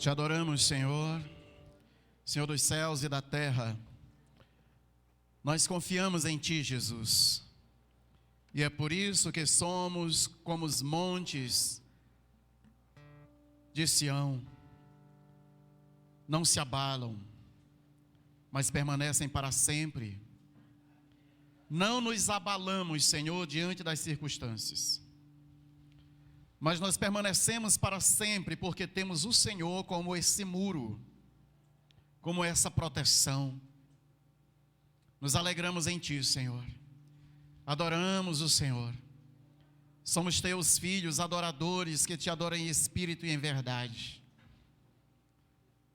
Te adoramos, Senhor, Senhor dos céus e da terra. Nós confiamos em Ti, Jesus. E é por isso que somos como os montes de Sião. Não se abalam, mas permanecem para sempre. Não nos abalamos, Senhor, diante das circunstâncias. Mas nós permanecemos para sempre, porque temos o Senhor como esse muro, como essa proteção. Nos alegramos em Ti, Senhor. Adoramos o Senhor. Somos Teus filhos adoradores que Te adoram em espírito e em verdade.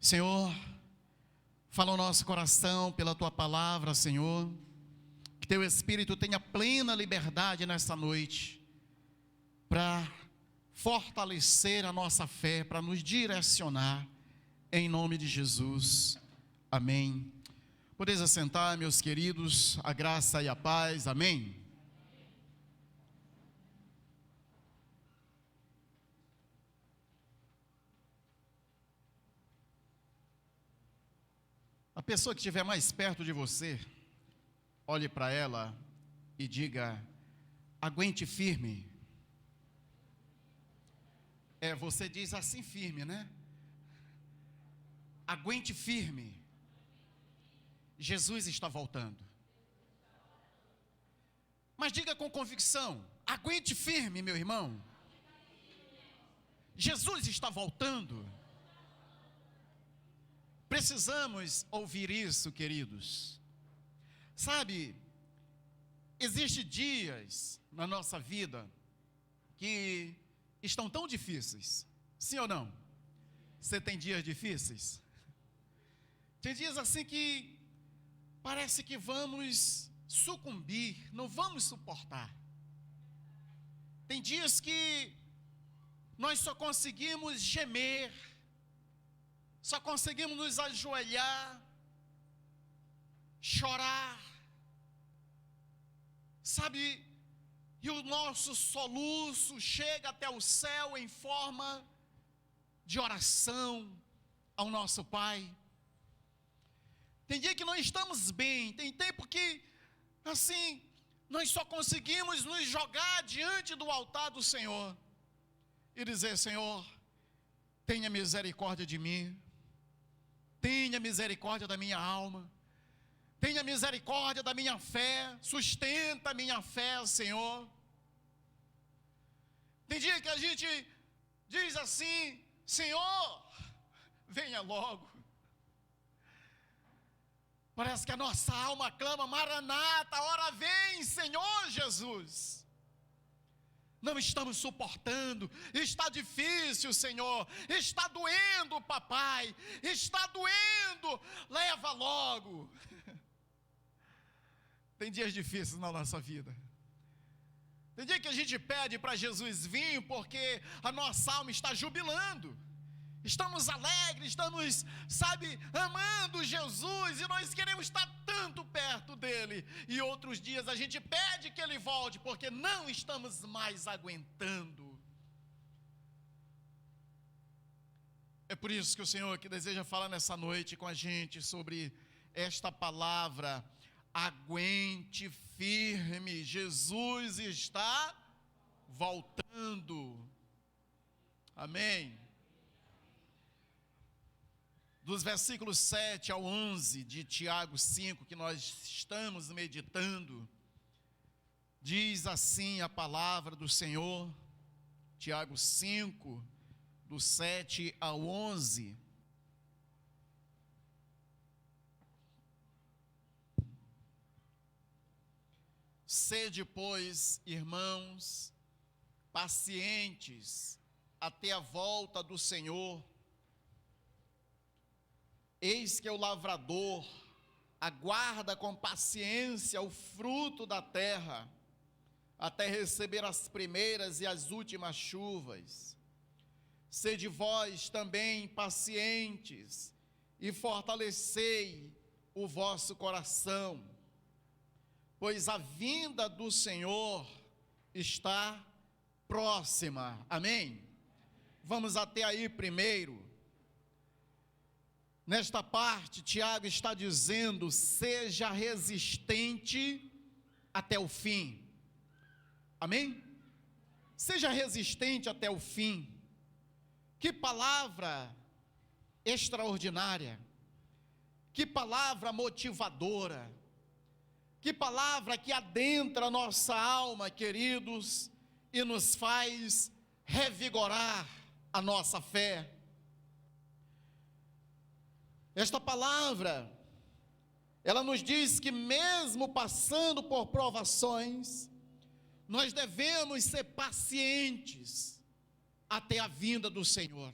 Senhor, fala o nosso coração pela Tua palavra, Senhor. Que Teu Espírito tenha plena liberdade nesta noite para fortalecer a nossa fé, para nos direcionar, em nome de Jesus, amém. Podeis assentar, meus queridos, a graça e a paz, amém. A pessoa que estiver mais perto de você, olhe para ela e diga: aguente firme. Você diz assim firme, né? Aguente firme. Jesus está voltando. Mas diga com convicção: aguente firme, meu irmão. Jesus está voltando. Precisamos ouvir isso, queridos. Sabe, existem dias na nossa vida que estão tão difíceis, sim ou não? Você tem dias difíceis? Tem dias assim que parece que vamos sucumbir, não vamos suportar. Tem dias que nós só conseguimos gemer, só conseguimos nos ajoelhar, chorar, sabe? E o nosso soluço chega até o céu em forma de oração ao nosso Pai. Tem dia que nós estamos bem, tem tempo que, assim, nós só conseguimos nos jogar diante do altar do Senhor e dizer: Senhor, tenha misericórdia de mim, tenha misericórdia da minha alma, tenha misericórdia da minha fé, sustenta a minha fé, Senhor. Tem dia que a gente diz assim: Senhor, venha logo. Parece que a nossa alma clama: Maranata, ora vem, Senhor Jesus. Não estamos suportando, está difícil, Senhor, está doendo, papai, está doendo, leva logo. Tem dias difíceis na nossa vida. Tem dia que a gente pede para Jesus vir porque a nossa alma está jubilando. Estamos alegres, estamos, sabe, amando Jesus e nós queremos estar tanto perto dele. E outros dias a gente pede que ele volte porque não estamos mais aguentando. É por isso que o Senhor que deseja falar nessa noite com a gente sobre esta palavra: aguente firme, Jesus está voltando. Amém. Dos versículos 7 ao 11 de Tiago 5, que nós estamos meditando, diz assim a palavra do Senhor, Tiago 5, do 7 ao 11. Sede, pois, irmãos, pacientes até a volta do Senhor. Eis que o lavrador aguarda com paciência o fruto da terra, até receber as primeiras e as últimas chuvas. Sede vós também pacientes, e fortalecei o vosso coração, pois a vinda do Senhor está próxima. Amém? Vamos até aí primeiro. Nesta parte, Tiago está dizendo: seja resistente até o fim. Amém? Seja resistente até o fim. Que palavra extraordinária, que palavra motivadora, que palavra que adentra a nossa alma, queridos, e nos faz revigorar a nossa fé. Esta palavra, ela nos diz que mesmo passando por provações, nós devemos ser pacientes até a vinda do Senhor,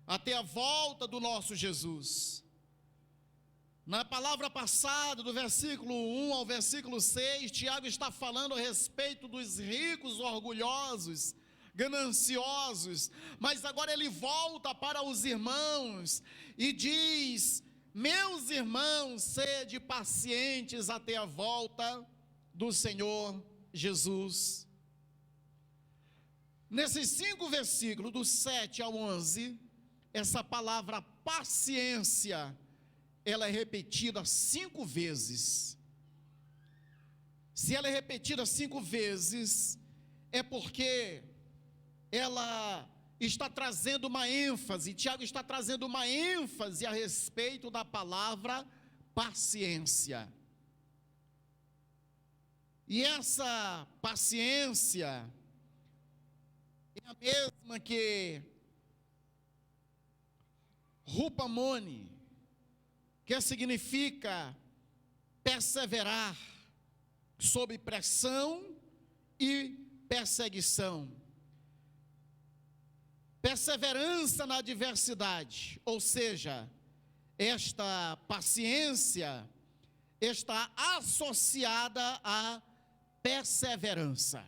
até a volta do nosso Jesus. Na palavra passada, do versículo 1 ao versículo 6, Tiago está falando a respeito dos ricos orgulhosos, gananciosos, mas agora ele volta para os irmãos e diz: meus irmãos, sede pacientes até a volta do Senhor Jesus. Nesses 5 versículos, do 7 ao 11, essa palavra paciência, ela é repetida 5 vezes. Se ela é repetida 5 vezes, é porque ela está trazendo uma ênfase, Tiago está trazendo uma ênfase a respeito da palavra paciência. E essa paciência é a mesma que rupamone, que significa perseverar sob pressão e perseguição. Perseverança na adversidade, ou seja, esta paciência está associada à perseverança.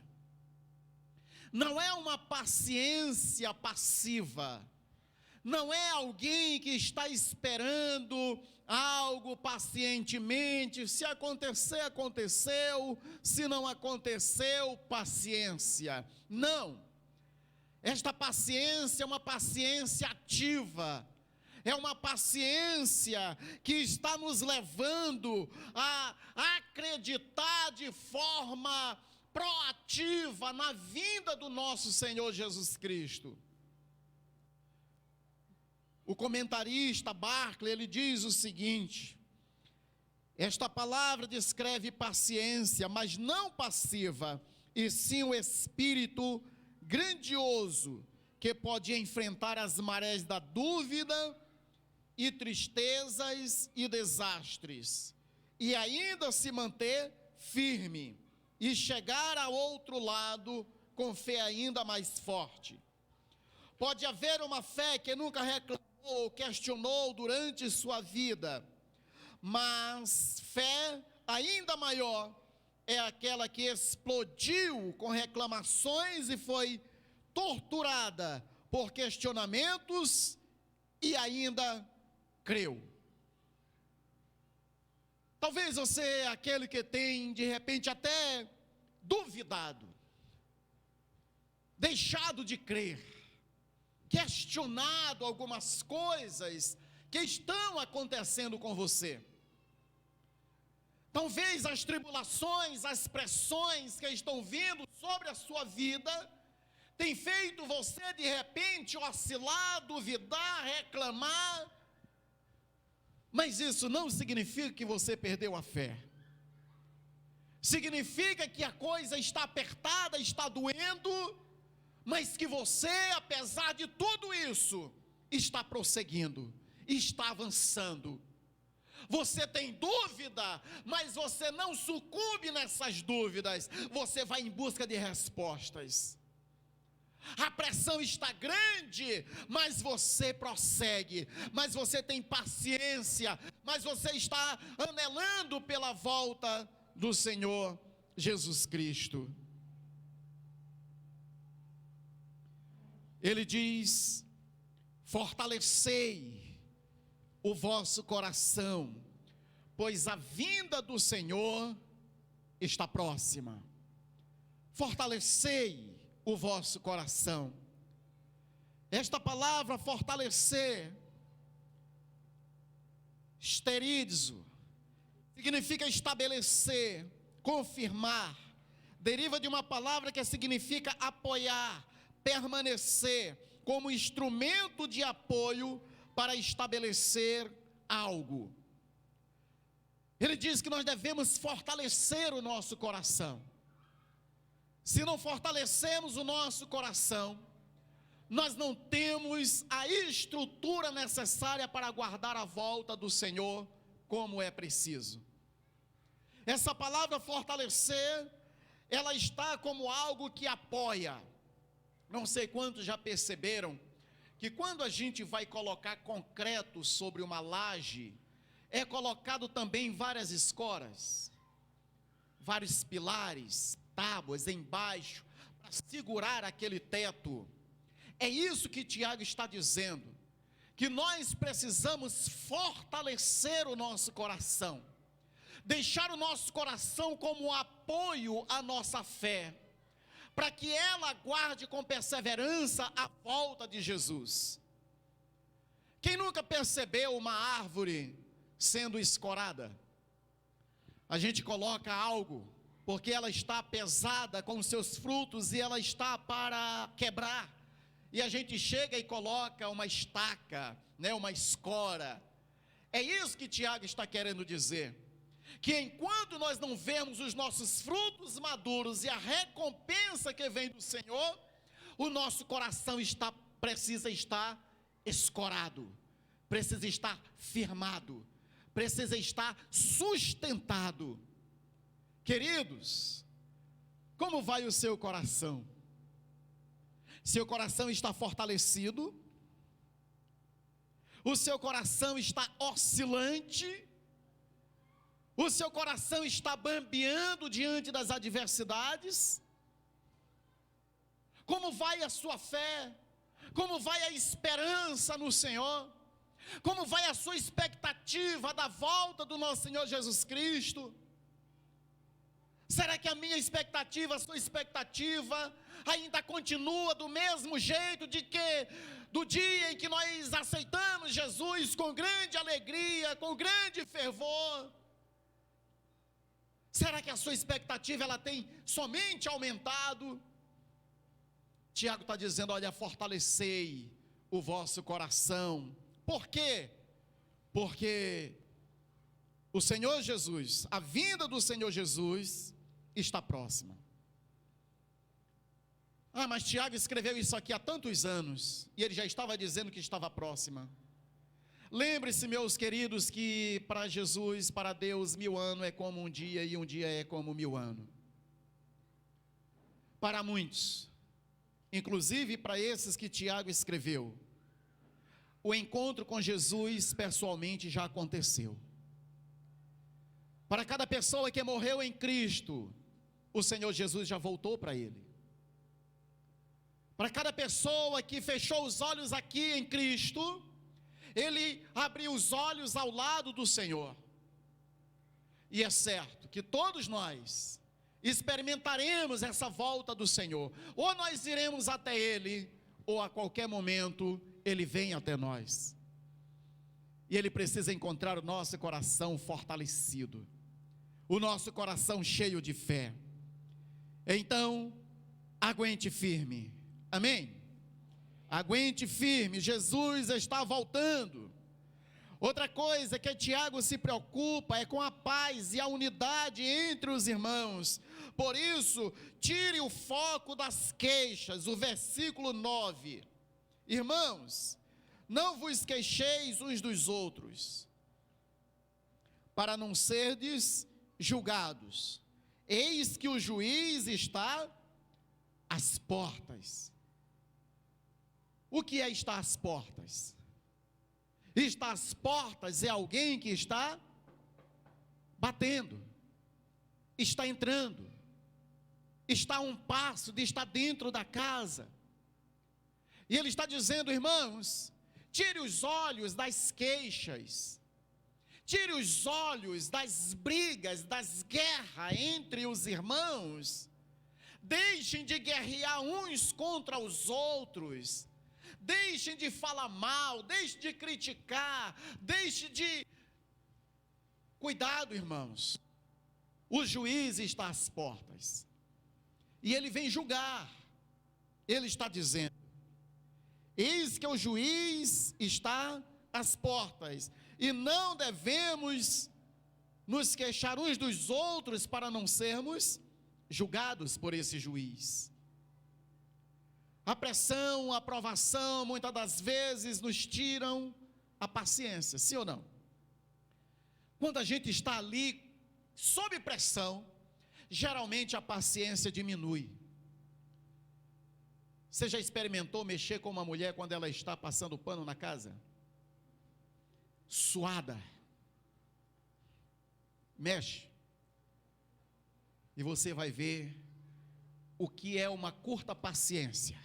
Não é uma paciência passiva, não é alguém que está esperando algo pacientemente, se acontecer, aconteceu, se não aconteceu, paciência. Não, esta paciência é uma paciência ativa, é uma paciência que está nos levando a acreditar de forma proativa na vinda do nosso Senhor Jesus Cristo. O comentarista Barclay, ele diz o seguinte: esta palavra descreve paciência, mas não passiva, e sim o espírito grandioso, que pode enfrentar as marés da dúvida e tristezas e desastres, e ainda se manter firme, e chegar ao outro lado com fé ainda mais forte. Pode haver uma fé que nunca reclamou ou questionou durante sua vida, mas fé ainda maior é aquela que explodiu com reclamações e foi torturada por questionamentos e ainda creu. Talvez você é aquele que tem de repente até duvidado, deixado de crer, questionado algumas coisas que estão acontecendo com você. Talvez as tribulações, as pressões que estão vindo sobre a sua vida tem feito você de repente oscilar, duvidar, reclamar, mas isso não significa que você perdeu a fé. Significa que a coisa está apertada, está doendo, mas que você, apesar de tudo isso, está prosseguindo, está avançando. Você tem dúvida, mas você não sucumbe nessas dúvidas, você vai em busca de respostas. A pressão está grande, mas você prossegue, mas você tem paciência, mas você está anelando pela volta do Senhor Jesus Cristo. Ele diz: fortalecei o vosso coração, pois a vinda do Senhor está próxima. Fortalecei o vosso coração. Esta palavra fortalecer Esterizo significa estabelecer, confirmar. Deriva de uma palavra que significa apoiar, permanecer, como instrumento de apoio para estabelecer algo. Ele diz que nós devemos fortalecer o nosso coração. Se não fortalecemos o nosso coração, nós não temos a estrutura necessária para aguardar a volta do Senhor como é preciso. Essa palavra fortalecer, ela está como algo que apoia. Não sei quantos já perceberam que quando a gente vai colocar concreto sobre uma laje, é colocado também várias escoras, vários pilares, tábuas embaixo, para segurar aquele teto. É isso que Tiago está dizendo, que nós precisamos fortalecer o nosso coração, deixar o nosso coração como apoio à nossa fé, para que ela aguarde com perseverança a volta de Jesus. Quem nunca percebeu uma árvore sendo escorada? A gente coloca algo, porque ela está pesada com os seus frutos e ela está para quebrar, e a gente chega e coloca uma estaca, uma escora. É isso que Tiago está querendo dizer, que enquanto nós não vemos os nossos frutos maduros e a recompensa que vem do Senhor, o nosso coração precisa estar escorado, precisa estar firmado, precisa estar sustentado. Queridos, como vai o seu coração? Seu coração está fortalecido? O seu coração está oscilante? O seu coração está bambeando diante das adversidades? Como vai a sua fé? Como vai a esperança no Senhor? Como vai a sua expectativa da volta do nosso Senhor Jesus Cristo? Será que a minha expectativa, a sua expectativa ainda continua do mesmo jeito do dia em que nós aceitamos Jesus com grande alegria, com grande fervor? Será que a sua expectativa ela tem somente aumentado? Tiago está dizendo, olha, fortalecei o vosso coração. Por quê? Porque o Senhor Jesus, a vinda do Senhor Jesus está próxima. Mas Tiago escreveu isso aqui há tantos anos, e ele já estava dizendo que estava próxima. Lembre-se, meus queridos, que para Jesus, para Deus, 1000 anos é como um dia, e um dia é como 1000 anos. Para muitos, inclusive para esses que Tiago escreveu, o encontro com Jesus pessoalmente já aconteceu. Para cada pessoa que morreu em Cristo, o Senhor Jesus já voltou para ele. Para cada pessoa que fechou os olhos aqui em Cristo, ele abriu os olhos ao lado do Senhor. E é certo que todos nós experimentaremos essa volta do Senhor. Ou nós iremos até ele, ou a qualquer momento ele vem até nós. E ele precisa encontrar o nosso coração fortalecido, o nosso coração cheio de fé. Então, aguente firme. Amém? Aguente firme, Jesus está voltando. Outra coisa que Tiago se preocupa é com a paz e a unidade entre os irmãos. Por isso, tire o foco das queixas, o versículo 9. Irmãos, não vos queixeis uns dos outros, para não serdes julgados. Eis que o juiz está às portas. O que é estar às portas? Estar às portas é alguém que está batendo, está entrando, está a um passo de estar dentro da casa. E ele está dizendo, irmãos, tire os olhos das queixas, tire os olhos das brigas, das guerras entre os irmãos. Deixem de guerrear uns contra os outros. Deixem de falar mal, deixem de criticar, deixem de Cuidado, irmãos, o juiz está às portas, e ele vem julgar. Ele está dizendo: eis que o juiz está às portas, e não devemos nos queixar uns dos outros para não sermos julgados por esse juiz. A pressão, a provação, muitas das vezes nos tiram a paciência, sim ou não? Quando a gente está ali, sob pressão, geralmente a paciência diminui. Você já experimentou mexer com uma mulher quando ela está passando pano na casa? Suada. Mexe. E você vai ver o que é uma curta paciência.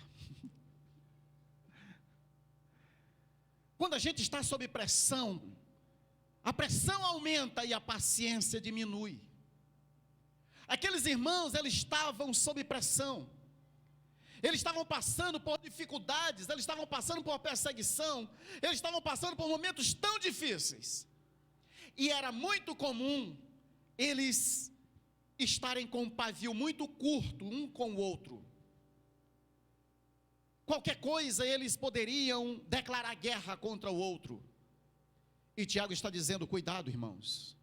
Quando a gente está sob pressão, a pressão aumenta e a paciência diminui. Aqueles irmãos, eles estavam sob pressão. Eles estavam passando por dificuldades, eles estavam passando por perseguição, eles estavam passando por momentos tão difíceis. E era muito comum eles estarem com um pavio muito curto um com o outro. Qualquer coisa eles poderiam declarar guerra contra o outro. E Tiago está dizendo: cuidado, irmãos,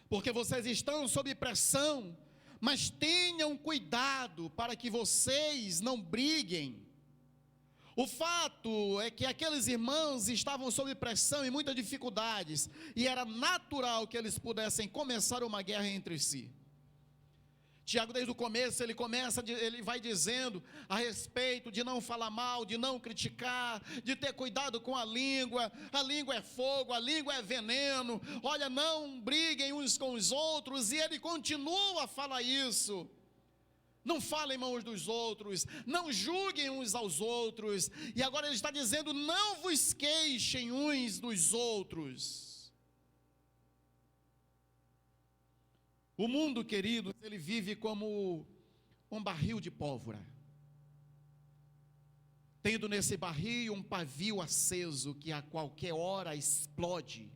porque vocês estão sob pressão, mas tenham cuidado para que vocês não briguem. O fato é que aqueles irmãos estavam sob pressão e muitas dificuldades, e era natural que eles pudessem começar uma guerra entre si. Tiago, desde o começo, ele vai dizendo a respeito de não falar mal, de não criticar, de ter cuidado com a língua é fogo, a língua é veneno, olha, não briguem uns com os outros, e ele continua a falar isso. Não falem mal uns dos outros, não julguem uns aos outros, e agora ele está dizendo: não vos queixem uns dos outros. O mundo, queridos, ele vive como um barril de pólvora, tendo nesse barril um pavio aceso que a qualquer hora explode.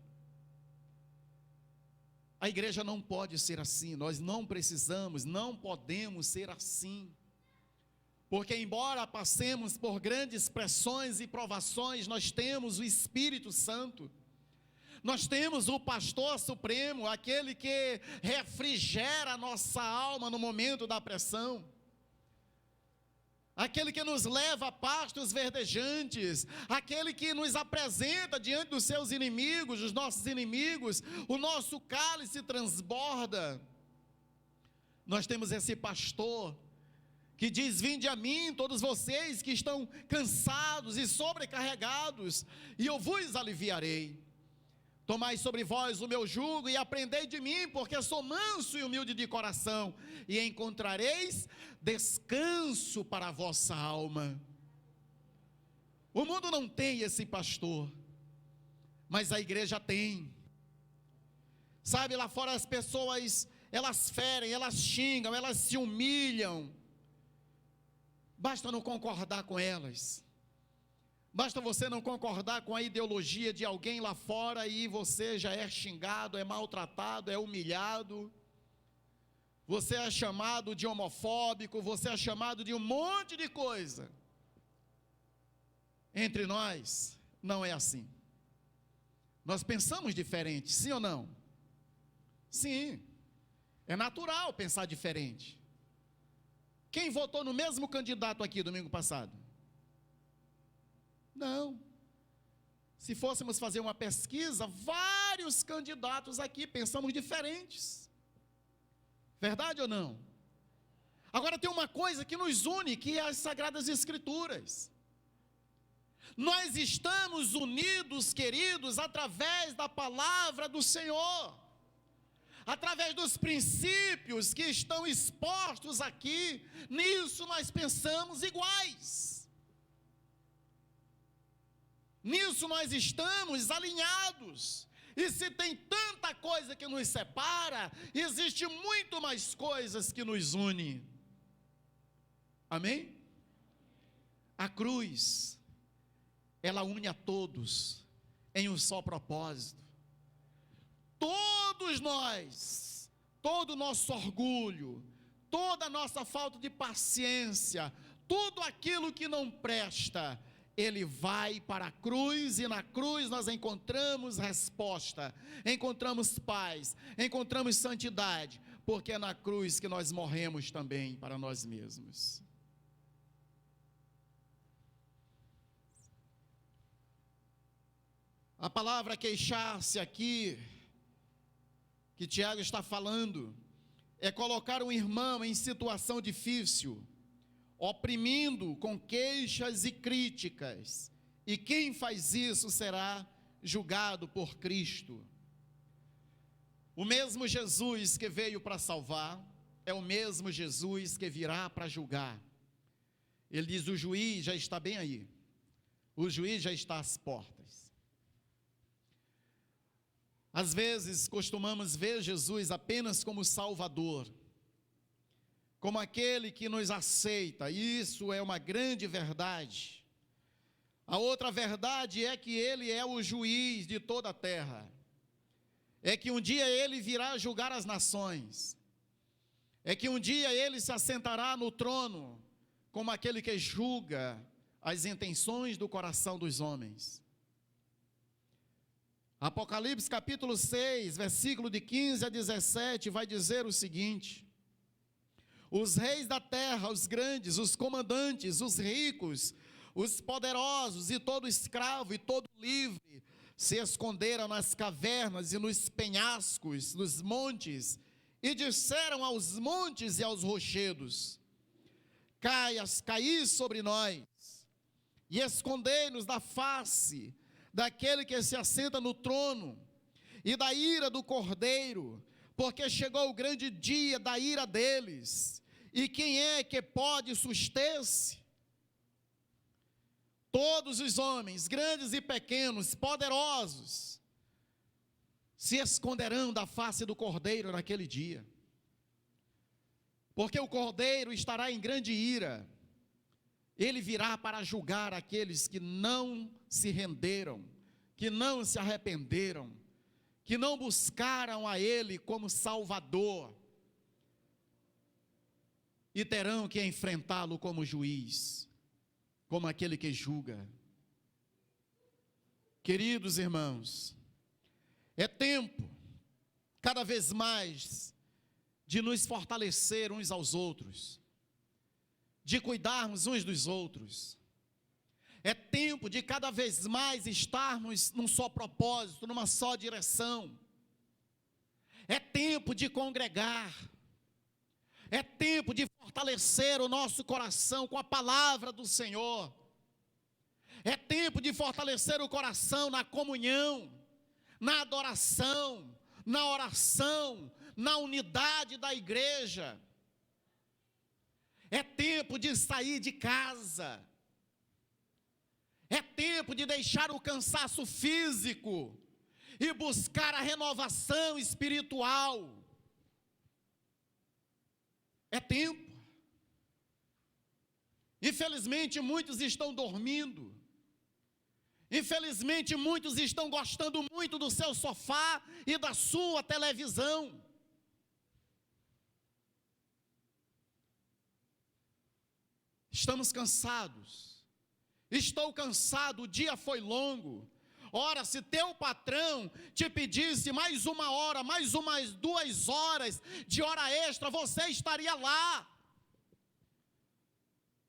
A igreja não pode ser assim, nós não precisamos, não podemos ser assim, porque embora passemos por grandes pressões e provações, nós temos o Espírito Santo. Nós temos o pastor supremo, aquele que refrigera a nossa alma no momento da pressão, aquele que nos leva a pastos verdejantes, aquele que nos apresenta diante dos seus inimigos, dos nossos inimigos, o nosso cálice transborda. Nós temos esse pastor que diz: vinde a mim todos vocês que estão cansados e sobrecarregados, e eu vos aliviarei. Tomai sobre vós o meu jugo e aprendei de mim, porque sou manso e humilde de coração, e encontrareis descanso para a vossa alma. O mundo não tem esse pastor, mas a igreja tem. Sabe, lá fora as pessoas, elas ferem, elas xingam, elas se humilham. Basta não concordar com elas. Basta você não concordar com a ideologia de alguém lá fora e você já é xingado, é maltratado, é humilhado. Você é chamado de homofóbico, você é chamado de um monte de coisa. Entre nós, não é assim. Nós pensamos diferente, sim ou não? Sim, é natural pensar diferente. Quem votou no mesmo candidato aqui domingo passado? Não. Se fôssemos fazer uma pesquisa, vários candidatos aqui pensamos diferentes. Verdade ou não? Agora tem uma coisa que nos une, que é as Sagradas Escrituras. Nós estamos unidos, queridos, através da palavra do Senhor, através dos princípios que estão expostos aqui. Nisso nós pensamos iguais. Nisso nós estamos alinhados. E se tem tanta coisa que nos separa, existe muito mais coisas que nos unem. Amém? A cruz, ela une a todos em um só propósito. todos nós, todo o nosso orgulho, toda a nossa falta de paciência, tudo aquilo que não presta, Ele vai para a cruz, e na cruz nós encontramos resposta, encontramos paz, encontramos santidade, porque é na cruz que nós morremos também para nós mesmos. A palavra queixar-se aqui, que Tiago está falando, é colocar um irmão em situação difícil, oprimindo com queixas e críticas, e quem faz isso será julgado por Cristo. O mesmo Jesus que veio para salvar, é o mesmo Jesus que virá para julgar. Ele diz: o juiz já está bem aí, o juiz já está às portas. Às vezes costumamos ver Jesus apenas como Salvador, como aquele que nos aceita, e isso é uma grande verdade. A outra verdade é que Ele é o juiz de toda a terra, é que um dia Ele virá julgar as nações, é que um dia Ele se assentará no trono, como aquele que julga as intenções do coração dos homens. Apocalipse capítulo 6, versículo de 15 a 17, vai dizer o seguinte: os reis da terra, os grandes, os comandantes, os ricos, os poderosos e todo escravo e todo livre, se esconderam nas cavernas e nos penhascos, nos montes, e disseram aos montes e aos rochedos: caí sobre nós, e escondei-nos da face daquele que se assenta no trono, e da ira do Cordeiro, porque chegou o grande dia da ira deles, e quem é que pode suster-se? Todos os homens, grandes e pequenos, poderosos, se esconderão da face do Cordeiro naquele dia, porque o Cordeiro estará em grande ira. Ele virá para julgar aqueles que não se renderam, que não se arrependeram, que não buscaram a Ele como Salvador, e terão que enfrentá-lo como juiz, como aquele que julga. Queridos irmãos, é tempo, cada vez mais, de nos fortalecer uns aos outros, de cuidarmos uns dos outros. É tempo de cada vez mais estarmos num só propósito, numa só direção. É tempo de congregar. É tempo de fortalecer o nosso coração com a palavra do Senhor. É tempo de fortalecer o coração na comunhão, na adoração, na oração, na unidade da igreja. É tempo de sair de casa. É tempo de deixar o cansaço físico e buscar a renovação espiritual. É tempo. Infelizmente, muitos estão dormindo. Infelizmente, muitos estão gostando muito do seu sofá e da sua televisão. Estamos cansados. Estou cansado, o dia foi longo. Ora, se teu patrão te pedisse mais 1 hora, mais umas 2 horas de hora extra, você estaria lá.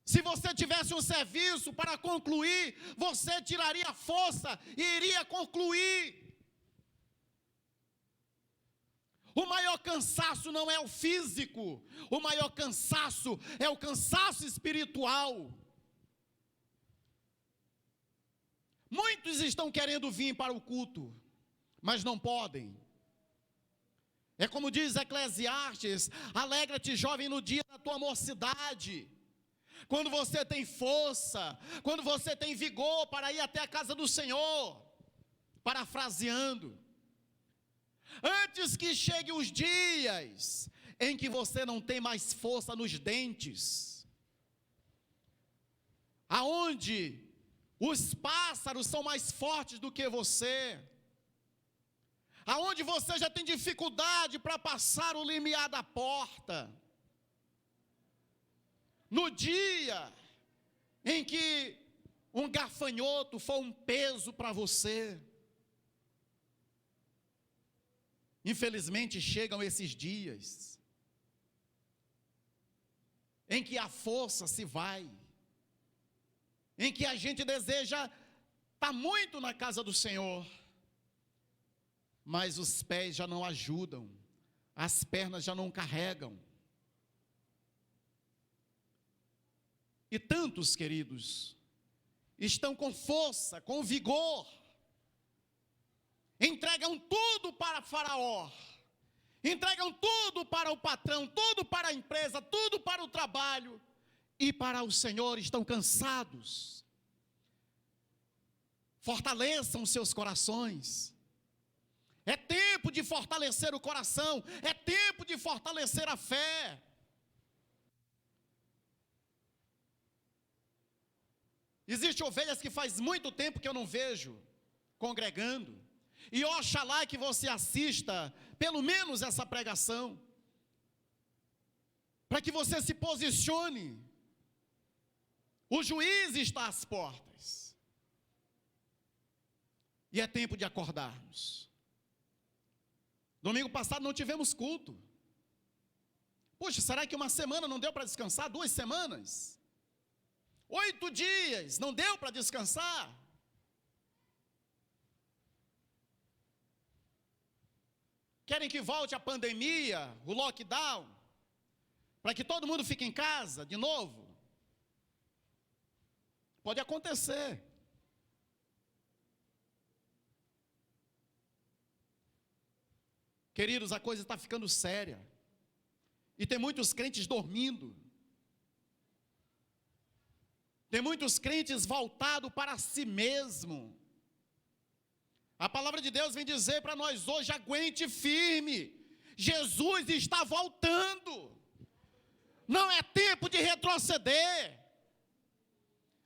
Se você tivesse um serviço para concluir, você tiraria força e iria concluir. O maior cansaço não é o físico, o maior cansaço é o cansaço espiritual. Muitos estão querendo vir para o culto, mas não podem. É como diz Eclesiastes: alegra-te, jovem, no dia da tua mocidade. Quando você tem força, quando você tem vigor para ir até a casa do Senhor. Parafraseando. Antes que cheguem os dias em que você não tem mais força nos dentes, aonde os pássaros são mais fortes do que você, aonde você já tem dificuldade para passar o limiar da porta, no dia em que um gafanhoto for um peso para você. Infelizmente chegam esses dias em que a força se vai, em que a gente deseja estar muito na casa do Senhor, mas os pés já não ajudam, as pernas já não carregam. E tantos, queridos, estão com força, com vigor, entregam tudo para Faraó, entregam tudo para o patrão, tudo para a empresa, tudo para o trabalho, e para o Senhor estão cansados. Fortaleçam seus corações. É tempo de fortalecer o coração, é tempo de fortalecer a fé. Existem ovelhas que faz muito tempo que eu não vejo congregando, e oxalá que você assista pelo menos essa pregação, para que você se posicione. O juiz está às portas, e é tempo de acordarmos. Domingo passado não tivemos culto. Poxa, será que uma semana não deu para descansar? 2 semanas? 8 dias, não deu para descansar? Querem que volte a pandemia, o lockdown, para que todo mundo fique em casa de novo? Pode acontecer. Queridos, a coisa está ficando séria, e tem muitos crentes dormindo, tem muitos crentes voltados para si mesmo. A palavra de Deus vem dizer para nós hoje: aguente firme, Jesus está voltando, não é tempo de retroceder,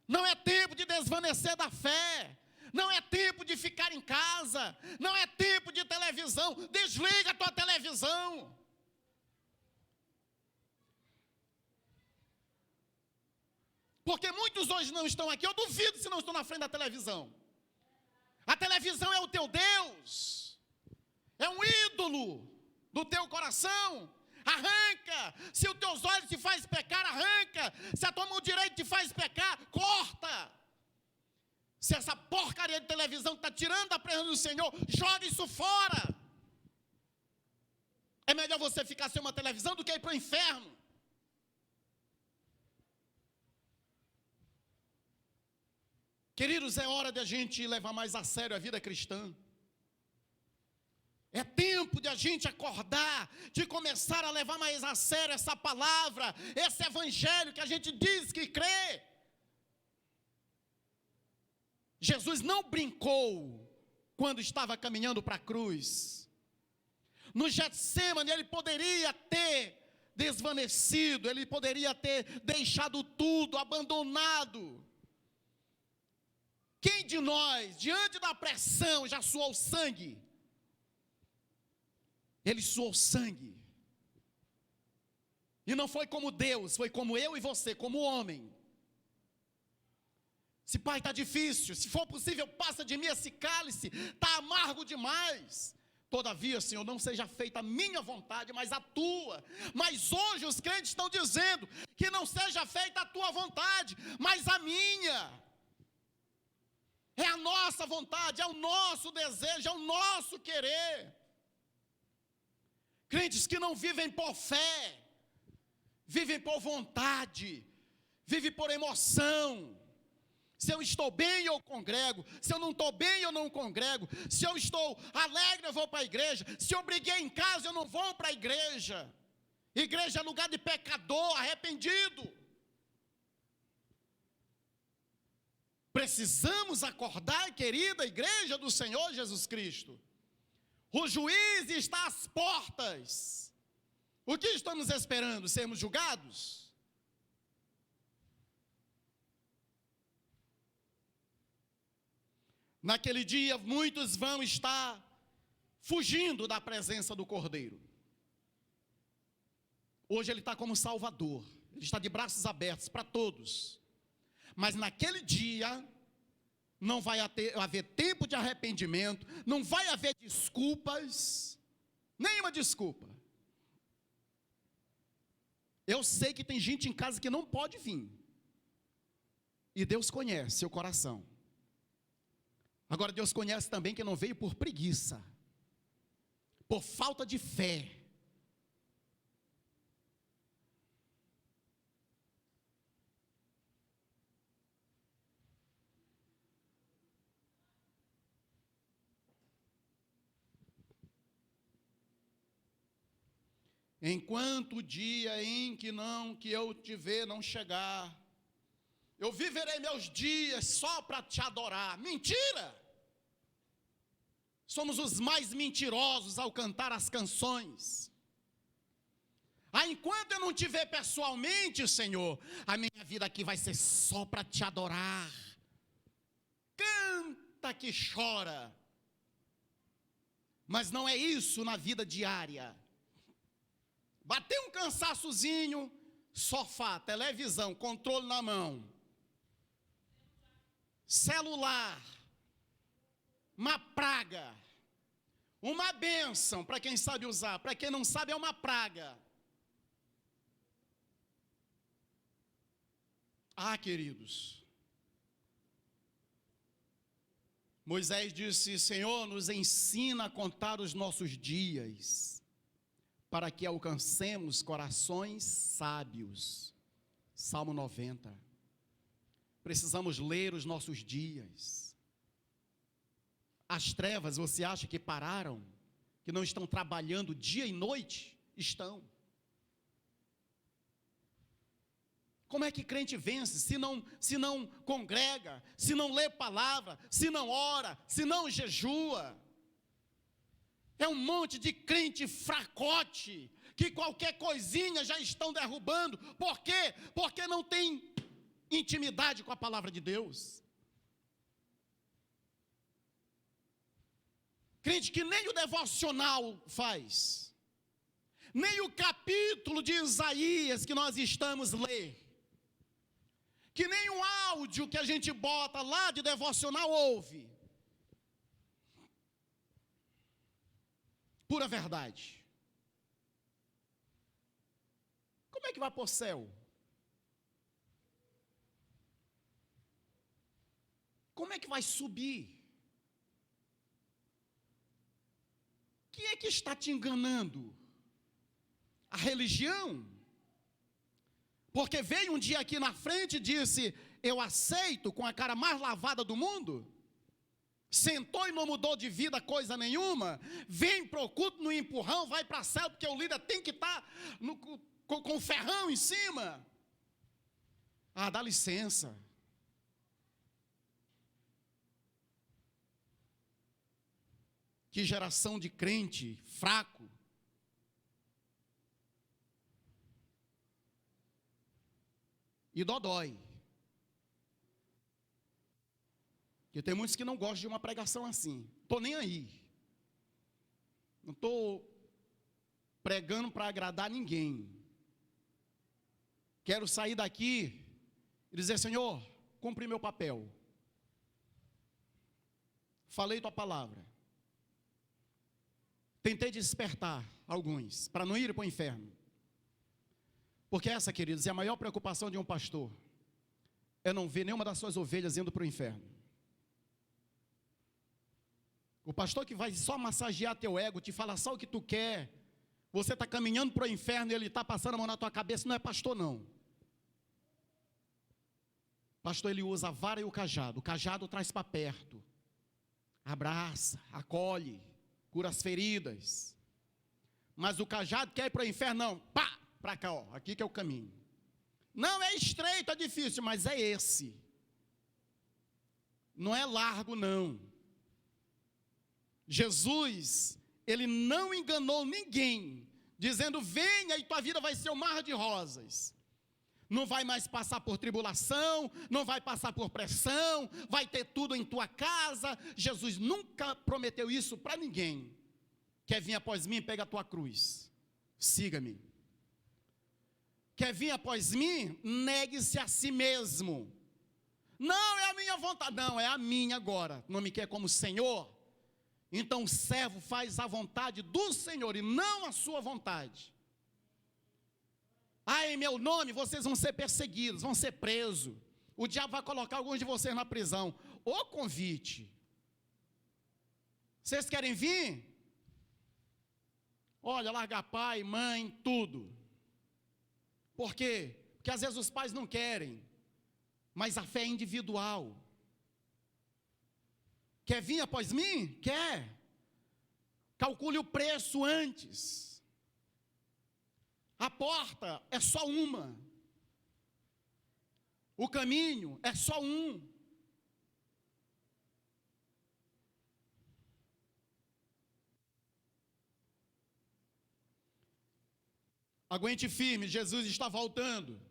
não é tempo de desvanecer da fé, não é tempo de ficar em casa, não é tempo de televisão. Desliga a tua televisão. Porque muitos hoje não estão aqui, eu duvido se não estão na frente da televisão. A televisão é o teu Deus, é um ídolo do teu coração. Arranca. Se os teus olhos te fazem pecar, arranca. Se a tua mão direita te faz pecar, corta. Se essa porcaria de televisão está tirando a presença do Senhor, joga isso fora. É melhor você ficar sem uma televisão do que ir para o inferno. Queridos, é hora de a gente levar mais a sério a vida cristã. É tempo de a gente acordar, de começar a levar mais a sério essa palavra, esse evangelho que a gente diz que crê. Jesus não brincou quando estava caminhando para a cruz. No Getsêmani ele poderia ter desvanecido, ele poderia ter deixado tudo, abandonado. Quem de nós, diante da pressão, já suou sangue? Ele suou sangue. E não foi como Deus, foi como eu e você, como homem. Se pai está difícil, se for possível, passa de mim esse cálice, está amargo demais. Todavia, Senhor, não seja feita a minha vontade, mas a tua. Mas hoje os crentes estão dizendo que não seja feita a tua vontade, mas a minha. É a nossa vontade, é o nosso desejo, é o nosso querer. Crentes que não vivem por fé, vivem por vontade, vivem por emoção. Se eu estou bem, eu congrego. Se eu não estou bem, eu não congrego. Se eu estou alegre, eu vou para a igreja. Se eu briguei em casa, eu não vou para a igreja. Igreja é lugar de pecador, arrependido. Precisamos acordar, querida igreja do Senhor Jesus Cristo. O juiz está às portas. O que estamos esperando? Sermos julgados? Naquele dia, muitos vão estar fugindo da presença do Cordeiro. Hoje ele está como Salvador, ele está de braços abertos para todos. Mas naquele dia, não vai haver tempo de arrependimento, não vai haver desculpas, nenhuma desculpa. Eu sei que tem gente em casa que não pode vir, e Deus conhece seu coração. Agora Deus conhece também que não veio por preguiça, por falta de fé. Enquanto o dia em que eu te ver não chegar, eu viverei meus dias só para te adorar. Mentira! Somos os mais mentirosos ao cantar as canções. Enquanto eu não te ver pessoalmente, Senhor, a minha vida aqui vai ser só para te adorar. Canta que chora. Mas não é isso na vida diária. Bateu um cansaçozinho, sofá, televisão, controle na mão, celular, uma praga, uma bênção para quem sabe usar, para quem não sabe é uma praga. Queridos, Moisés disse: Senhor, nos ensina a contar os nossos dias, para que alcancemos corações sábios. Salmo 90. Precisamos ler os nossos dias. As trevas, você acha que pararam? Que não estão trabalhando dia e noite? Estão. Como é que crente vence se não congrega, se não lê palavra, se não ora, se não jejua? É um monte de crente fracote, que qualquer coisinha já estão derrubando. Por quê? Porque não tem intimidade com a palavra de Deus. Crente que nem o devocional faz, nem o capítulo de Isaías que nós estamos lendo, que nem o áudio que a gente bota lá de devocional ouve. Pura verdade. Como é que vai para o céu? Como é que vai subir? Quem é que está te enganando? A religião? Porque veio um dia aqui na frente e disse: eu aceito, com a cara mais lavada do mundo. Sentou e não mudou de vida coisa nenhuma. Vem para o culto no empurrão, vai para a cela, porque o líder tem que estar com o ferrão em cima. Dá licença. Que geração de crente fraco. E dodói. Porque tem muitos que não gostam de uma pregação assim. Estou nem aí. Não estou pregando para agradar ninguém. Quero sair daqui e dizer: Senhor, cumpri meu papel. Falei tua palavra. Tentei despertar alguns, para não ir para o inferno. Porque essa, queridos, é a maior preocupação de um pastor. É não ver nenhuma das suas ovelhas indo para o inferno. O pastor que vai só massagear teu ego, te fala só o que tu quer, você está caminhando para o inferno e ele está passando a mão na tua cabeça, não é pastor não. Pastor, ele usa a vara e o cajado traz para perto, abraça, acolhe, cura as feridas. Mas o cajado quer ir para o inferno, não, pá, para cá, ó, aqui que é o caminho. Não é estreito, é difícil, mas é esse. Não é largo não. Jesus, ele não enganou ninguém, dizendo: venha e tua vida vai ser um mar de rosas. Não vai mais passar por tribulação, não vai passar por pressão, vai ter tudo em tua casa. Jesus nunca prometeu isso para ninguém. Quer vir após mim? Pega a tua cruz, siga-me. Quer vir após mim? Negue-se a si mesmo. Não, é a minha vontade. Não, é a minha agora. Não me quer como Senhor? Então o servo faz a vontade do Senhor e não a sua vontade. Ah, em meu nome vocês vão ser perseguidos, vão ser presos. O diabo vai colocar alguns de vocês na prisão. O convite. Vocês querem vir? Olha, largar pai, mãe, tudo. Por quê? Porque às vezes os pais não querem, mas a fé é individual. Quer vir após mim? Quer. Calcule o preço antes. A porta é só uma. O caminho é só um. Aguente firme, Jesus está voltando.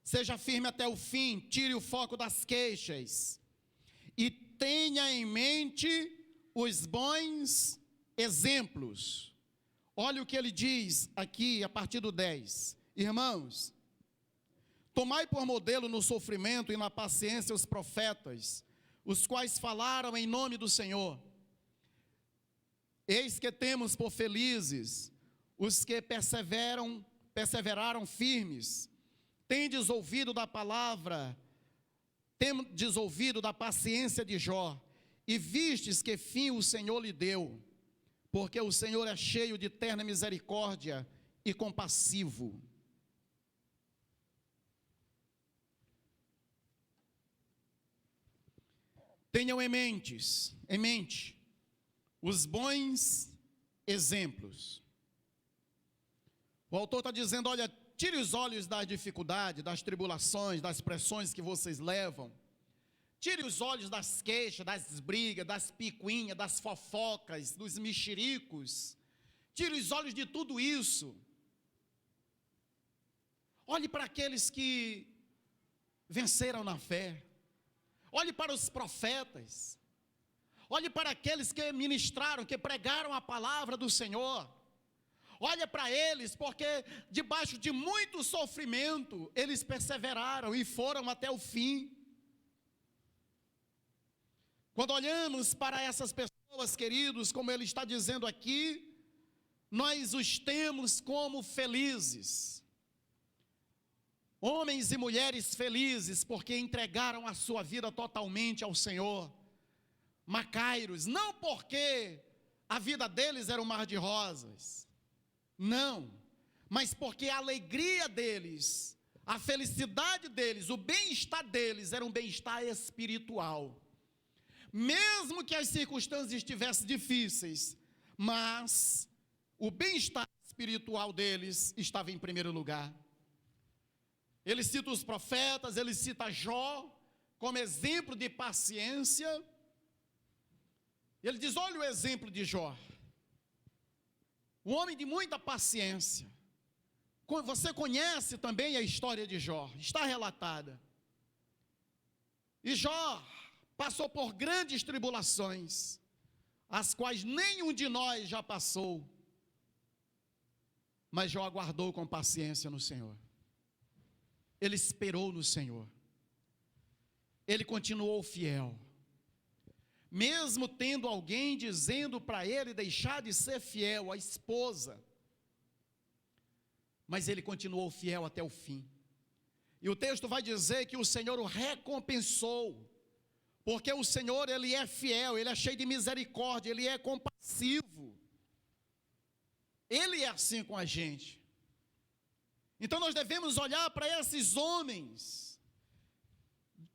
Seja firme até o fim, tire o foco das queixas. E tenha em mente os bons exemplos. Olha o que ele diz aqui a partir do 10. Irmãos, tomai por modelo no sofrimento e na paciência os profetas, os quais falaram em nome do Senhor. Eis que temos por felizes os que perseveraram firmes. Tendes ouvido da palavra, tendes ouvido da paciência de Jó, e vistes que fim o Senhor lhe deu, porque o Senhor é cheio de terna misericórdia e compassivo. Tenham em mente os bons exemplos. O autor está dizendo, olha, tire os olhos da dificuldade, das tribulações, das pressões que vocês levam. Tire os olhos das queixas, das brigas, das picuinhas, das fofocas, dos mexericos. Tire os olhos de tudo isso. Olhe para aqueles que venceram na fé. Olhe para os profetas. Olhe para aqueles que ministraram, que pregaram a palavra do Senhor. Olha para eles, porque debaixo de muito sofrimento, eles perseveraram e foram até o fim. Quando olhamos para essas pessoas, queridos, como ele está dizendo aqui, nós os temos como felizes. Homens e mulheres felizes, porque entregaram a sua vida totalmente ao Senhor. Macairos, não porque a vida deles era um mar de rosas. Não, mas porque a alegria deles, a felicidade deles, o bem-estar deles era um bem-estar espiritual. Mesmo que as circunstâncias estivessem difíceis, mas o bem-estar espiritual deles estava em primeiro lugar. Ele cita os profetas, ele cita Jó como exemplo de paciência. Ele diz, olha o exemplo de Jó. Um homem de muita paciência. Você conhece também a história de Jó, está relatada. E Jó passou por grandes tribulações, as quais nenhum de nós já passou. Mas Jó aguardou com paciência no Senhor. Ele esperou no Senhor. Ele continuou fiel. Mesmo tendo alguém dizendo para ele deixar de ser fiel, a esposa. Mas ele continuou fiel até o fim. E o texto vai dizer que o Senhor o recompensou. Porque o Senhor, ele é fiel, ele é cheio de misericórdia, ele é compassivo. Ele é assim com a gente. Então nós devemos olhar para esses homens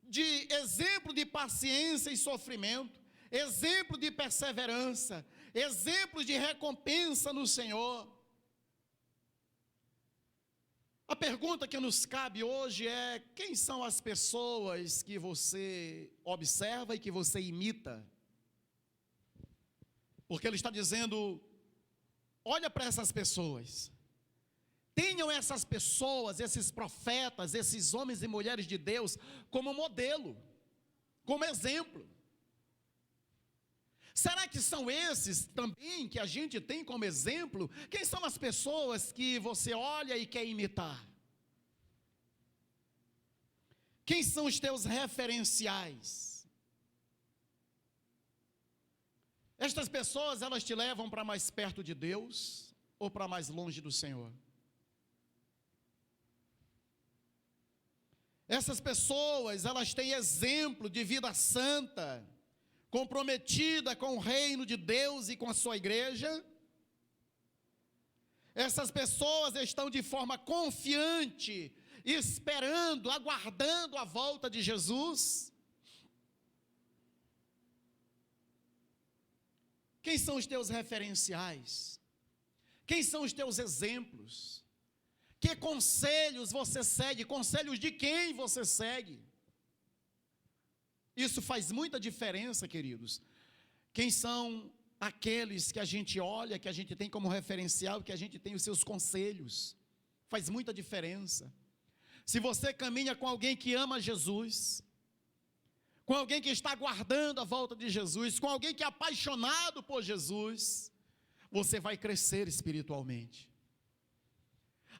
de exemplo de paciência e sofrimento, exemplo de perseverança, exemplo de recompensa no Senhor. A pergunta que nos cabe hoje é: quem são as pessoas que você observa e que você imita? Porque ele está dizendo, olha para essas pessoas. Tenham essas pessoas, esses profetas, esses homens e mulheres de Deus como modelo, como exemplo. Será que são esses também que a gente tem como exemplo? Quem são as pessoas que você olha e quer imitar? Quem são os teus referenciais? Estas pessoas, elas te levam para mais perto de Deus ou para mais longe do Senhor? Essas pessoas, elas têm exemplo de vida santa, comprometida com o reino de Deus e com a sua igreja. Essas pessoas estão de forma confiante, esperando, aguardando a volta de Jesus. Quem são os teus referenciais? Quem são os teus exemplos? Que conselhos você segue? Conselhos de quem você segue? Isso faz muita diferença, queridos. Quem são aqueles que a gente olha, que a gente tem como referencial, que a gente tem os seus conselhos? Faz muita diferença. Se você caminha com alguém que ama Jesus, com alguém que está aguardando a volta de Jesus, com alguém que é apaixonado por Jesus, você vai crescer espiritualmente.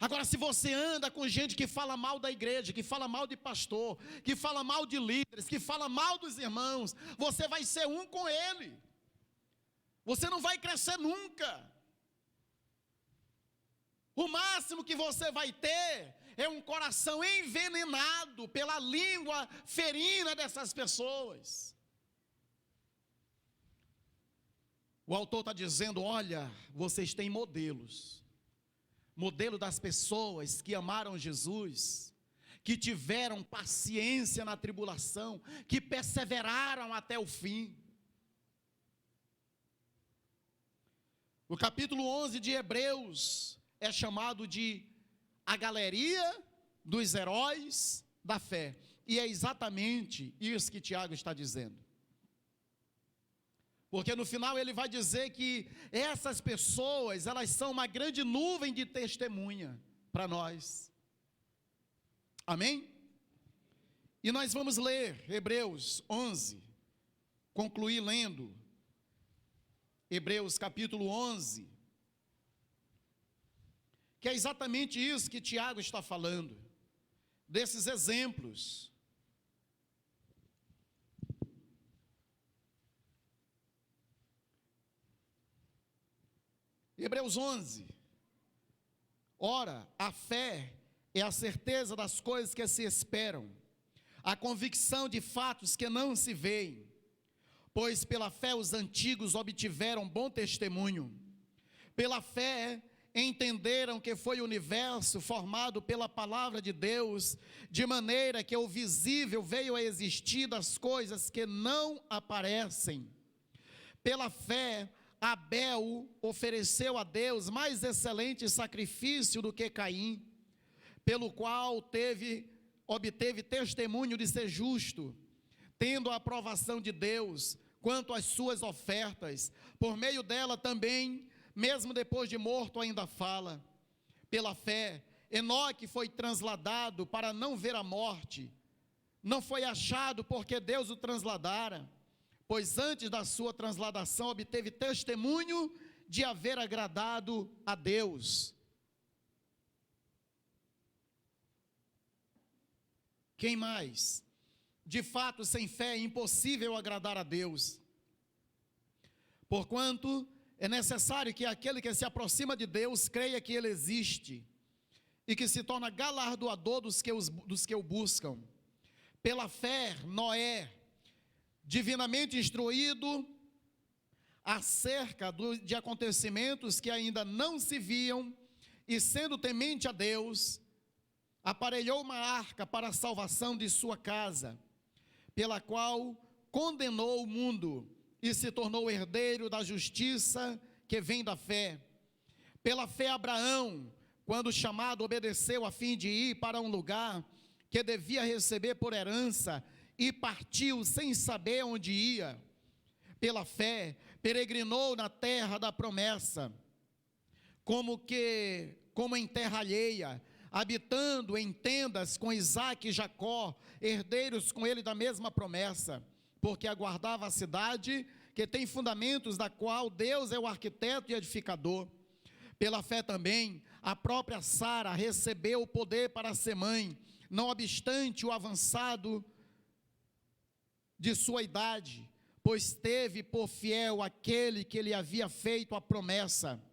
Agora, se você anda com gente que fala mal da igreja, que fala mal de pastor, que fala mal de líderes, que fala mal dos irmãos, você vai ser um com ele. Você não vai crescer nunca. O máximo que você vai ter é um coração envenenado pela língua ferina dessas pessoas. O autor está dizendo, olha, vocês têm modelos. Modelo das pessoas que amaram Jesus, que tiveram paciência na tribulação, que perseveraram até o fim. O capítulo 11 de Hebreus é chamado de a galeria dos heróis da fé. E é exatamente isso que Tiago está dizendo. Porque no final ele vai dizer que essas pessoas, elas são uma grande nuvem de testemunha para nós. Amém? E nós vamos ler Hebreus 11, concluir lendo Hebreus capítulo 11, que é exatamente isso que Tiago está falando, desses exemplos. Hebreus 11, ora, a fé é a certeza das coisas que se esperam, a convicção de fatos que não se veem, pois pela fé os antigos obtiveram bom testemunho. Pela fé entenderam que foi o universo formado pela palavra de Deus, de maneira que o visível veio a existir das coisas que não aparecem. Pela fé, Abel ofereceu a Deus mais excelente sacrifício do que Caim, pelo qual obteve testemunho de ser justo, tendo a aprovação de Deus quanto às suas ofertas. Por meio dela também, mesmo depois de morto, ainda fala. Pela fé, Enoque foi transladado para não ver a morte. Não foi achado porque Deus o transladara, pois antes da sua transladação obteve testemunho de haver agradado a Deus. Quem mais? De fato, sem fé é impossível agradar a Deus, porquanto é necessário que aquele que se aproxima de Deus creia que Ele existe e que se torna galardoador dos que o buscam. Pela fé, Noé, divinamente instruído acerca de acontecimentos que ainda não se viam, e sendo temente a Deus, aparelhou uma arca para a salvação de sua casa, pela qual condenou o mundo e se tornou herdeiro da justiça que vem da fé. Pela fé, Abraão, quando chamado, obedeceu a fim de ir para um lugar que devia receber por herança, e partiu sem saber onde ia. Pela fé, peregrinou na terra da promessa, como em terra alheia, habitando em tendas com Isaque e Jacó, herdeiros com ele da mesma promessa, porque aguardava a cidade que tem fundamentos, da qual Deus é o arquiteto e edificador. Pela fé também, a própria Sara recebeu o poder para ser mãe, não obstante o avançado de sua idade, pois teve por fiel aquele que lhe havia feito a promessa.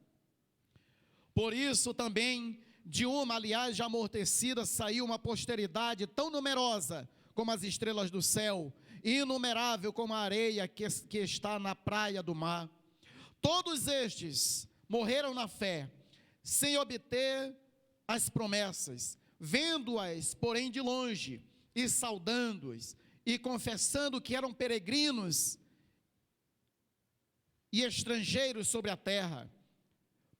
Por isso também, de uma, aliás, já amortecida, saiu uma posteridade tão numerosa como as estrelas do céu, e inumerável como a areia que está na praia do mar. Todos estes morreram na fé, sem obter as promessas, vendo-as, porém, de longe, e saudando-as, e confessando que eram peregrinos e estrangeiros sobre a terra,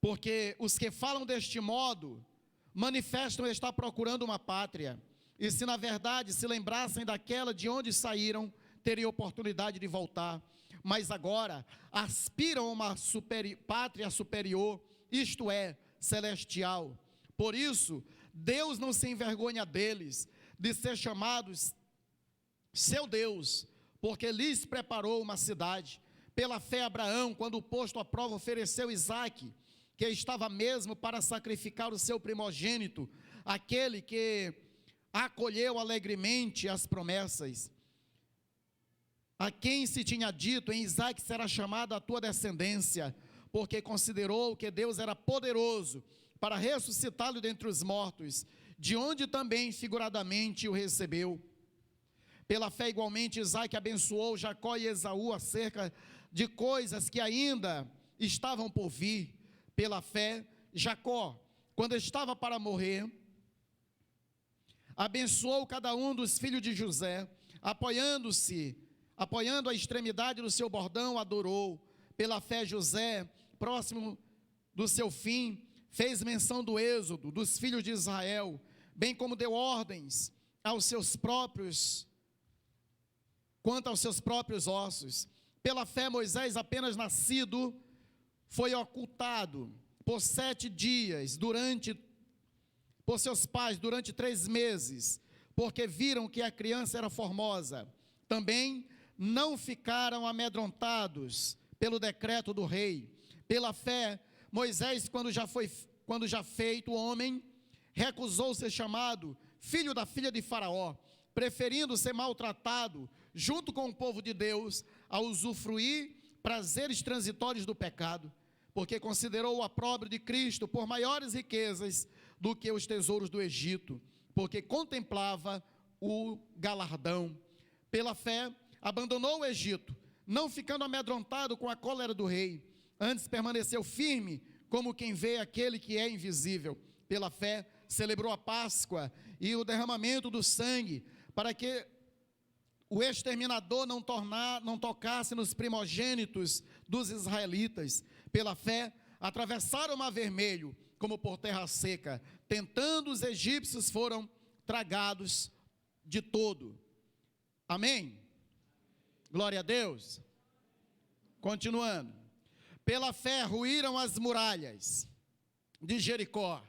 porque os que falam deste modo manifestam estar procurando uma pátria, e se na verdade se lembrassem daquela de onde saíram, teriam oportunidade de voltar, mas agora aspiram a uma pátria superior, isto é, celestial. Por isso, Deus não se envergonha deles, de ser chamados seu Deus, porque lhes preparou uma cidade. Pela fé, Abraão, quando posto à prova, ofereceu Isaque, que estava mesmo para sacrificar o seu primogênito, aquele que acolheu alegremente as promessas, a quem se tinha dito: em Isaque será chamada a tua descendência, porque considerou que Deus era poderoso para ressuscitá-lo dentre os mortos, de onde também figuradamente o recebeu. Pela fé, igualmente, Isaque abençoou Jacó e Esaú acerca de coisas que ainda estavam por vir. Pela fé, Jacó, quando estava para morrer, abençoou cada um dos filhos de José, apoiando a extremidade do seu bordão, adorou. Pela fé, José, próximo do seu fim, fez menção do êxodo dos filhos de Israel, bem como deu ordens quanto aos seus próprios ossos. Pela fé, Moisés, apenas nascido, foi ocultado por 7 dias por seus pais durante 3 meses, porque viram que a criança era formosa. Também não ficaram amedrontados pelo decreto do rei. Pela fé, Moisés, quando já feito homem, recusou ser chamado filho da filha de Faraó, preferindo ser maltratado junto com o povo de Deus, a usufruir prazeres transitórios do pecado, porque considerou o opróbrio de Cristo por maiores riquezas do que os tesouros do Egito, porque contemplava o galardão. Pela fé, abandonou o Egito, não ficando amedrontado com a cólera do rei, antes permaneceu firme, como quem vê aquele que é invisível. Pela fé, celebrou a Páscoa e o derramamento do sangue, para que o exterminador não tocasse nos primogênitos dos israelitas. Pela fé, atravessaram o mar vermelho, como por terra seca, tentando os egípcios, foram tragados de todo. Amém? Glória a Deus. Continuando. Pela fé, ruíram as muralhas de Jericó,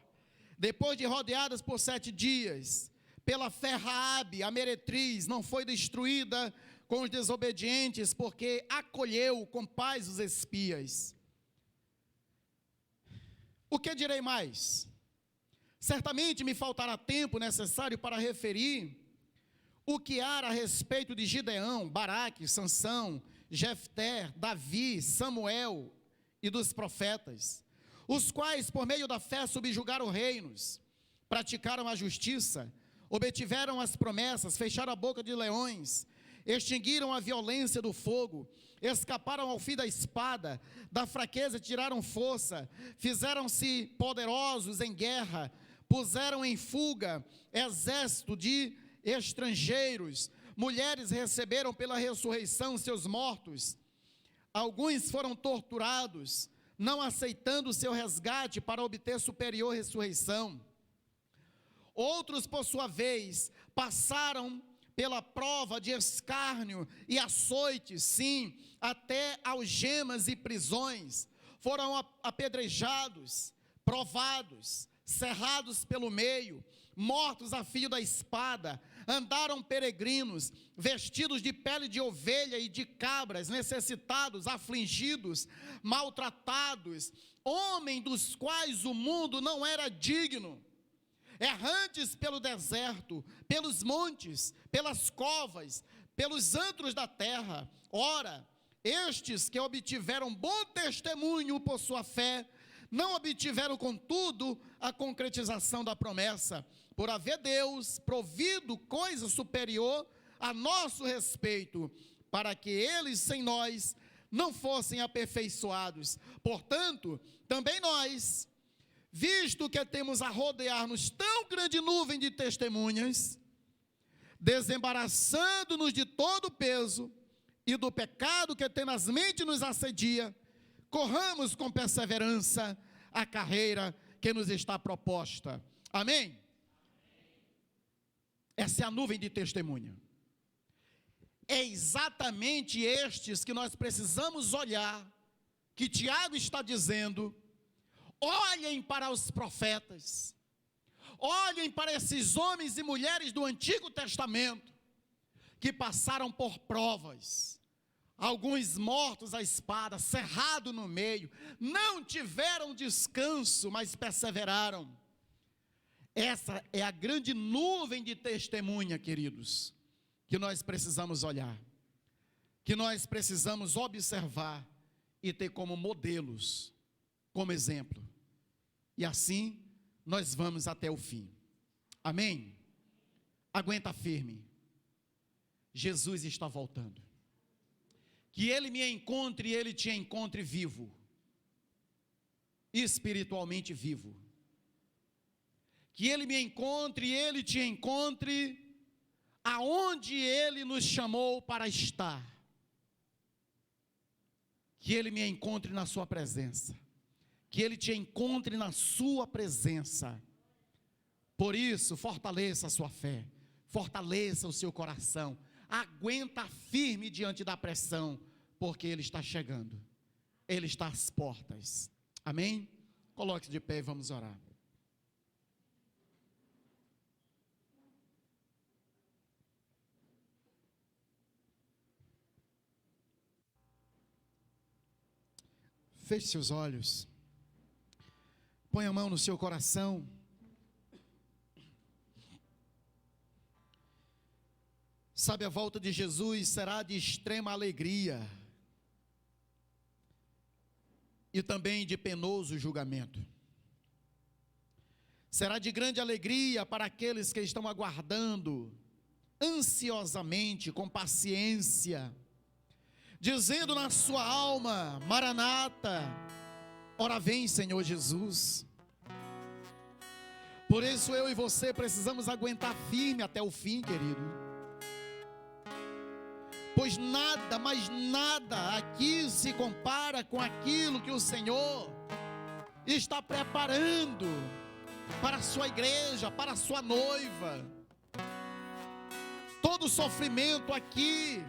depois de rodeadas por 7 dias. Pela fé, Raabe, a meretriz, não foi destruída com os desobedientes, porque acolheu com paz os espias. O que direi mais? Certamente me faltará tempo necessário para referir o que há a respeito de Gideão, Baraque, Sansão, Jefté, Davi, Samuel e dos profetas, os quais por meio da fé subjugaram reinos, praticaram a justiça, obtiveram as promessas, fecharam a boca de leões, extinguiram a violência do fogo, escaparam ao fim da espada, da fraqueza tiraram força, fizeram-se poderosos em guerra, puseram em fuga exército de estrangeiros, mulheres receberam pela ressurreição seus mortos, alguns foram torturados, não aceitando o seu resgate para obter superior ressurreição. Outros, por sua vez, passaram pela prova de escárnio e açoites, sim, até algemas e prisões, foram apedrejados, provados, cerrados pelo meio, mortos a fio da espada, andaram peregrinos, vestidos de pele de ovelha e de cabras, necessitados, afligidos, maltratados, homens dos quais o mundo não era digno, errantes pelo deserto, pelos montes, pelas covas, pelos antros da terra. Ora, estes que obtiveram bom testemunho por sua fé, não obtiveram, contudo, a concretização da promessa, por haver Deus provido coisa superior a nosso respeito, para que eles sem nós não fossem aperfeiçoados. Portanto, também nós, visto que temos a rodear-nos tão grande nuvem de testemunhas, desembaraçando-nos de todo o peso e do pecado que tenazmente nos assedia, corramos com perseverança a carreira que nos está proposta. Amém? Essa é a nuvem de testemunha. É exatamente estes que nós precisamos olhar, que Tiago está dizendo: olhem para os profetas, olhem para esses homens e mulheres do Antigo Testamento, que passaram por provas, alguns mortos à espada, cerrado no meio, não tiveram descanso, mas perseveraram. Essa é a grande nuvem de testemunha, queridos, que nós precisamos olhar, que nós precisamos observar e ter como modelos, como exemplo. E assim nós vamos até o fim. Amém? Aguenta firme. Jesus está voltando. Que Ele me encontre e Ele te encontre vivo, espiritualmente vivo. Que Ele me encontre e Ele te encontre aonde Ele nos chamou para estar. Que Ele me encontre na sua presença. Que Ele te encontre na sua presença. Por isso, fortaleça a sua fé, fortaleça o seu coração, aguenta firme diante da pressão, porque Ele está chegando, Ele está às portas. Amém? Coloque-se de pé e vamos orar. Feche seus olhos, põe a mão no seu coração. Sabe, a volta de Jesus será de extrema alegria e também de penoso julgamento. Será de grande alegria para aqueles que estão aguardando ansiosamente, com paciência, dizendo na sua alma: Maranata, ora vem, Senhor Jesus. Por isso eu e você precisamos aguentar firme até o fim, querido. Pois nada, mas nada aqui se compara com aquilo que o Senhor está preparando para a sua igreja, para a sua noiva. Todo sofrimento aqui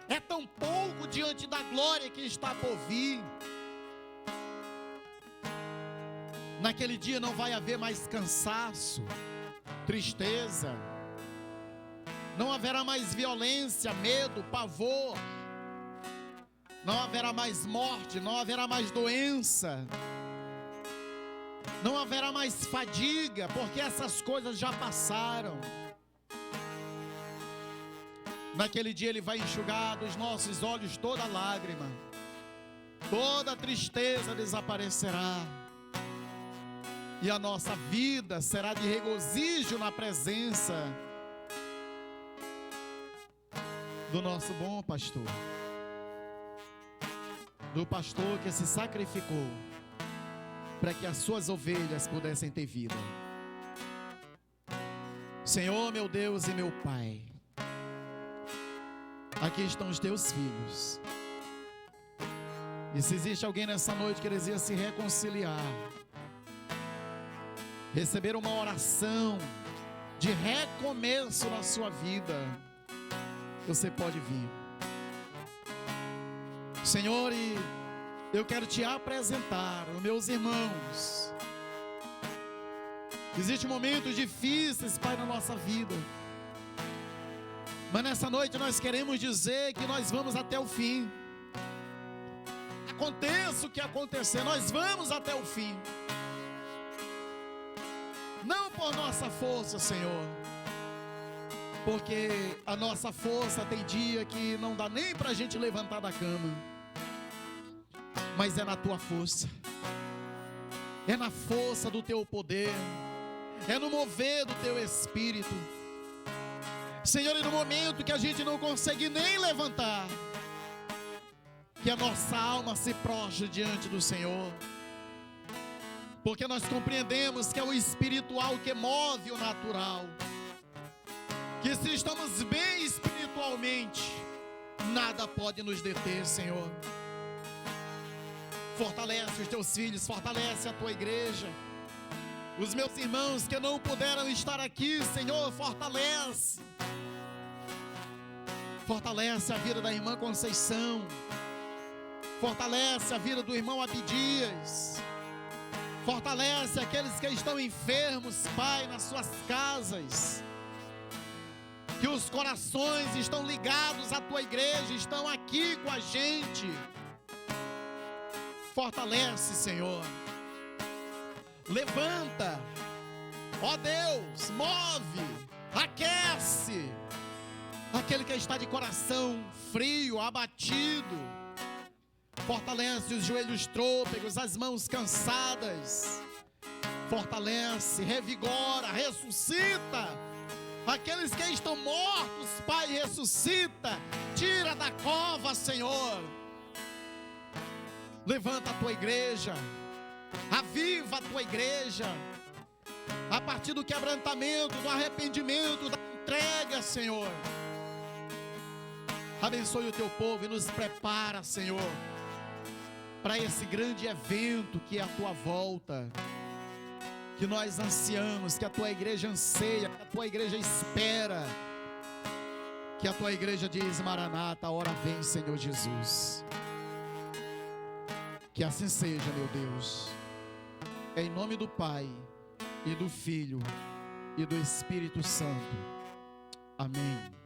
é tão pouco diante da glória que está por vir. Naquele dia não vai haver mais cansaço, tristeza, não haverá mais violência, medo, pavor, não haverá mais morte, não haverá mais doença, não haverá mais fadiga, porque essas coisas já passaram. Naquele dia Ele vai enxugar dos nossos olhos toda lágrima, toda tristeza desaparecerá, e a nossa vida será de regozijo na presença do nosso bom pastor, do pastor que se sacrificou para que as suas ovelhas pudessem ter vida. Senhor, meu Deus e meu Pai, aqui estão os teus filhos, e se existe alguém nessa noite que deseja se reconciliar, receber uma oração de recomeço na sua vida, você pode vir. Senhor, e eu quero te apresentar os meus irmãos Existem momentos difíceis, Pai, na nossa vida. Mas nessa noite nós queremos dizer que nós vamos até o fim. Aconteça o que acontecer, nós vamos até o fim. Não por nossa força, Senhor, porque a nossa força tem dia que não dá nem para a gente levantar da cama, mas é na tua força, é na força do teu poder, é no mover do teu Espírito, Senhor. E no momento que a gente não consegue nem levantar, que a nossa alma se prostre diante do Senhor, porque nós compreendemos que é o espiritual que move o natural, que se estamos bem espiritualmente, nada pode nos deter, Senhor. Fortalece os teus filhos, fortalece a tua igreja, os meus irmãos que não puderam estar aqui, Senhor, fortalece a vida da irmã Conceição, fortalece a vida do irmão Abidias, fortalece aqueles que estão enfermos, Pai, nas suas casas, que os corações estão ligados à tua igreja, estão aqui com a gente. Fortalece, Senhor. Levanta, ó Deus, move, aquece aquele que está de coração frio, abatido. Fortalece os joelhos trôpegos, as mãos cansadas. Fortalece, revigora, ressuscita aqueles que estão mortos, Pai, ressuscita, tira da cova, Senhor. Levanta a tua igreja, aviva a tua igreja, a partir do quebrantamento, do arrependimento, da entrega, Senhor. Abençoe o teu povo e nos prepara, Senhor, para esse grande evento que é a tua volta, que nós ansiamos, que a tua igreja anseia, que a tua igreja espera, que a tua igreja diz: Maranata, a hora vem, Senhor Jesus. Que assim seja, meu Deus, em nome do Pai, e do Filho, e do Espírito Santo. Amém.